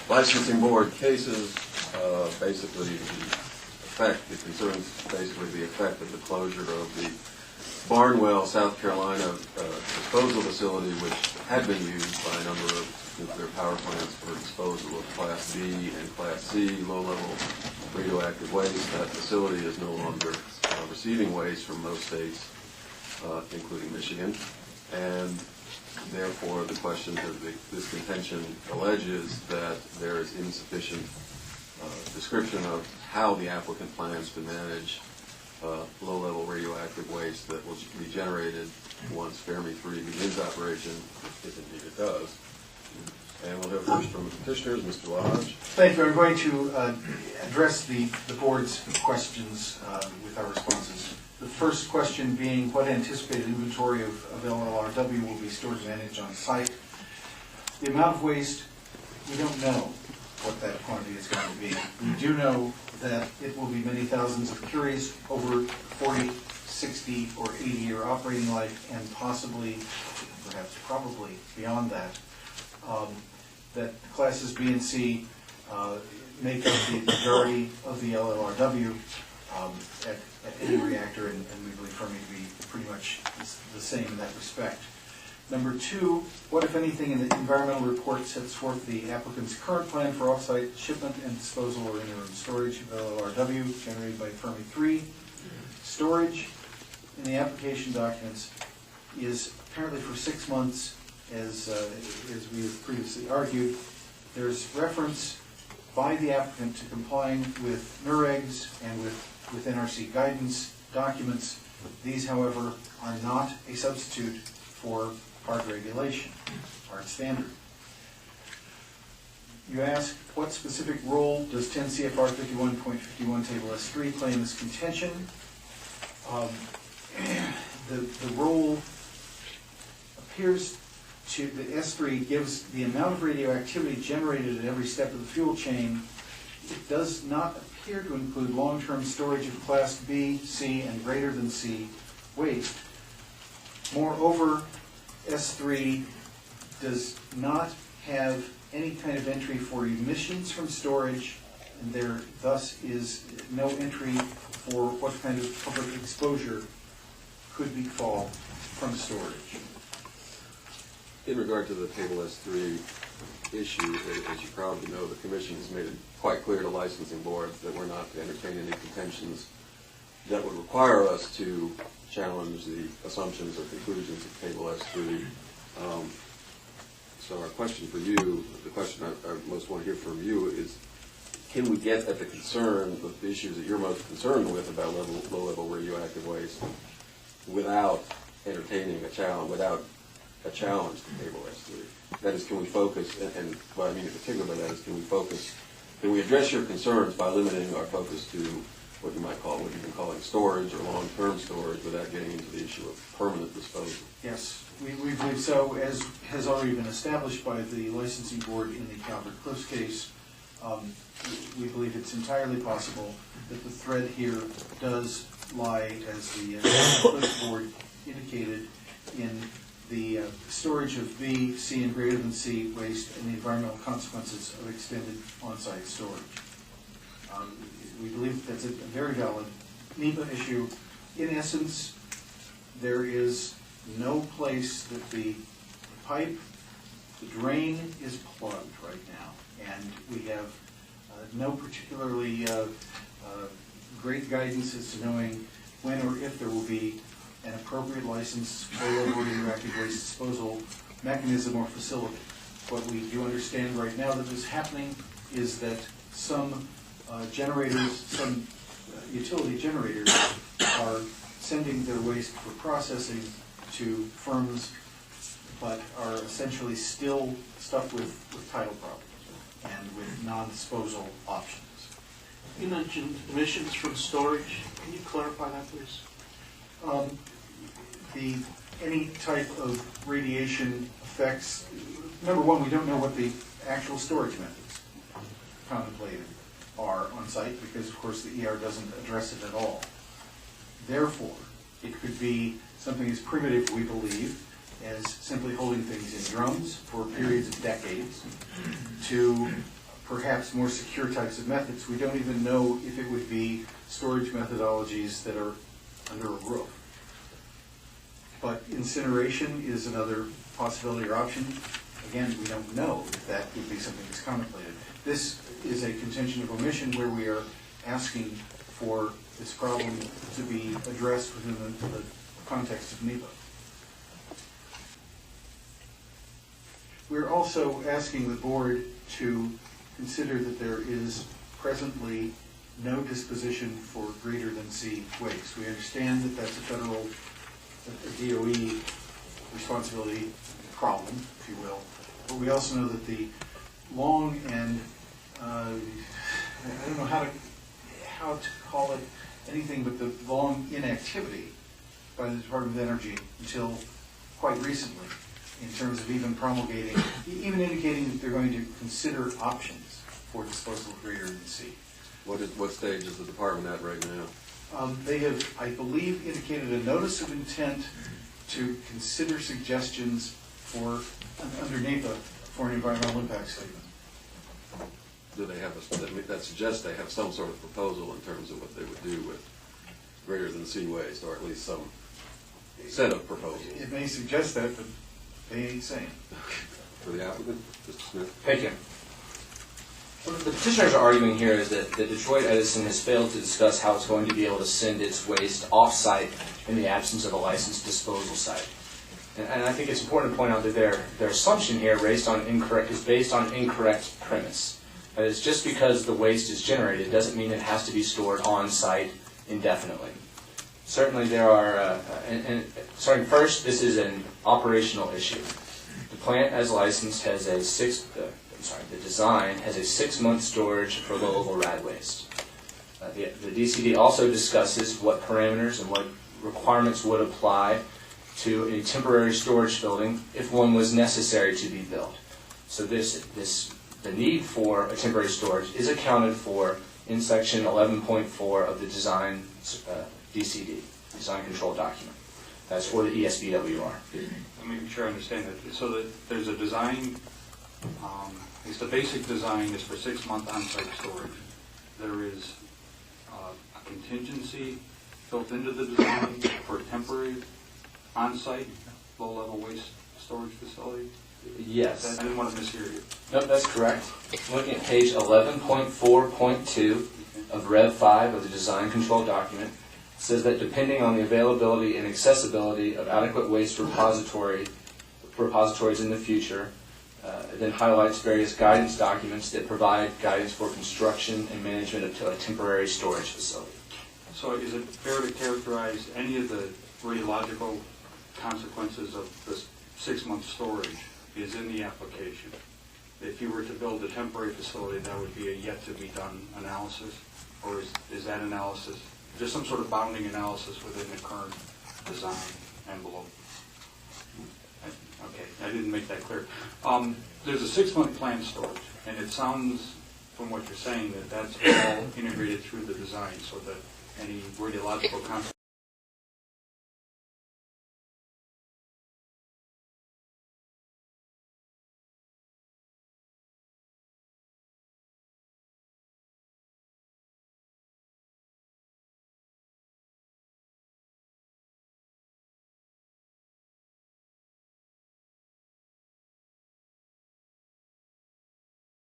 licensing board cases, basically it concerns basically the effect of the closure of the Barnwell, South Carolina disposal facility, which had been used by a number of nuclear power plants for disposal of Class B and Class C low-level radioactive waste. That facility is no longer receiving waste from most states, including Michigan, and therefore the question of this contention alleges that there is insufficient description of how the applicant plans to manage low-level radioactive waste that will be generated once Fermi 3 begins operation, if indeed it does. And we'll hear first from the petitioners, Mr. Lodge. Thank you. I'm going to address the board's questions with our responses. The first question being what anticipated inventory of LLRW will be stored and managed on site. The amount of waste, we don't know what that quantity is going to be. We do know that it will be many thousands of curies over 40, 60, or 80-year operating life, and possibly, perhaps probably beyond that. That classes B and C make up the majority of the LLRW at any reactor, and we believe Fermi to be pretty much the same in that respect. Number two, what, if anything, in the environmental report sets forth the applicant's current plan for off-site shipment and disposal or interim storage of LLRW generated by Fermi 3? Storage in the application documents is apparently for 6 months, as we have previously argued. There's reference by the applicant to complying with NUREGs and with NRC guidance documents. These, however, are not a substitute for HART regulation, HART standard. You ask, what specific role does 10 CFR 51.51 Table S3 play in this contention? The role appears to, the S3 gives the amount of radioactivity generated at every step of the fuel chain. It does not appear to include long-term storage of Class B, C, and greater than C waste. Moreover, S3 does not have any kind of entry for emissions from storage, and there thus is no entry for what kind of public exposure could befall from storage. In regard to the Table S3 issue, as you probably know, the Commission has made it quite clear to licensing boards that we're not to entertain any contentions that would require us to challenge the assumptions or conclusions of Table S3. So our question for you, the question I most want to hear from you is, can we get at the concern, the issues that you're most concerned with about low-level radioactive waste without entertaining a challenge, without a challenge to Table S3? That is, can we focus, and what I mean in particular by that is, can we address your concerns by limiting our focus to what you might call, what you've been calling storage or long-term storage, without getting into the issue of permanent disposal? Yes, we believe so, as has already been established by the licensing board in the Calvert Cliffs case. We believe it's entirely possible that the thread here does lie, as the Cliffs board indicated, in the storage of B, C, and greater than C waste and the environmental consequences of extended on-site storage. We believe that's a very valid NEPA issue. In essence, there is no place that the pipe, the drain is plugged right now, and we have no particularly great guidance as to knowing when or if there will be an appropriate license for radioactive waste disposal mechanism or facility. What we do understand right now that is happening is that some generators, some utility generators are sending their waste for processing to firms, but are essentially still stuck with title property and with non-disposal options. You mentioned emissions from storage. Can you clarify that, please? Any type of radiation effects, number one, we don't know what the actual storage methods contemplated are on site, because of course the ER doesn't address it at all. Therefore, it could be something as primitive, we believe, as simply holding things in drums for periods of decades, to perhaps more secure types of methods. We don't even know if it would be storage methodologies that are under a roof. But incineration is another possibility or option. Again, we don't know if that would be something that's contemplated. This is a contention of omission where we are asking for this problem to be addressed within the context of NEPA. We're also asking the board to consider that there is presently no disposition for greater than C waste. We understand that that's a federal, a DOE responsibility problem, if you will. But we also know that the long and, I don't know how to call it anything but the long inactivity by the Department of Energy until quite recently, in terms of even promulgating, even indicating that they're going to consider options for disposal of greater than C. What stage is the department at right now? They have, I believe, indicated a notice of intent to consider suggestions for, under NEPA, for an environmental impact statement. Do they have that suggests they have some sort of proposal in terms of what they would do with greater than C waste, or at least some set of proposals? It may suggest that, but they ain't saying. For the applicant, Mr. Smith? Thank you. What the petitioners are arguing here is that Detroit Edison has failed to discuss how it's going to be able to send its waste off-site in the absence of a licensed disposal site. And I think it's important to point out that their assumption here is based on incorrect premise. That is, just because the waste is generated doesn't mean it has to be stored on-site indefinitely. Certainly there are, starting first, this is an operational issue. The plant as licensed has a the design has a 6-month storage for low-level rad waste. The DCD also discusses what parameters and what requirements would apply to a temporary storage building if one was necessary to be built. So the need for a temporary storage is accounted for in section 11.4 of the design DCD, design control document. That's for the ESBWR. Let me make sure I understand that. So that there's a design, the basic design is for 6-month on-site storage. There is a contingency built into the design for a temporary on-site low-level waste storage facility? Yes. I didn't want to mishear you. Nope, that's correct. Looking at page 11.4.2 of Rev 5 of the design control document, it says that depending on the availability and accessibility of adequate waste repositories in the future, it then highlights various guidance documents that provide guidance for construction and management of a temporary storage facility. So is it fair to characterize any of the radiological consequences of this 6-month storage is in the application? If you were to build a temporary facility, that would be a yet-to-be-done analysis? Or is that analysis just some sort of bounding analysis within the current design envelope? Okay, I didn't make that clear. There's a 6-month planned storage, and it sounds, from what you're saying, that that's all integrated through the design, so that any radiological consequences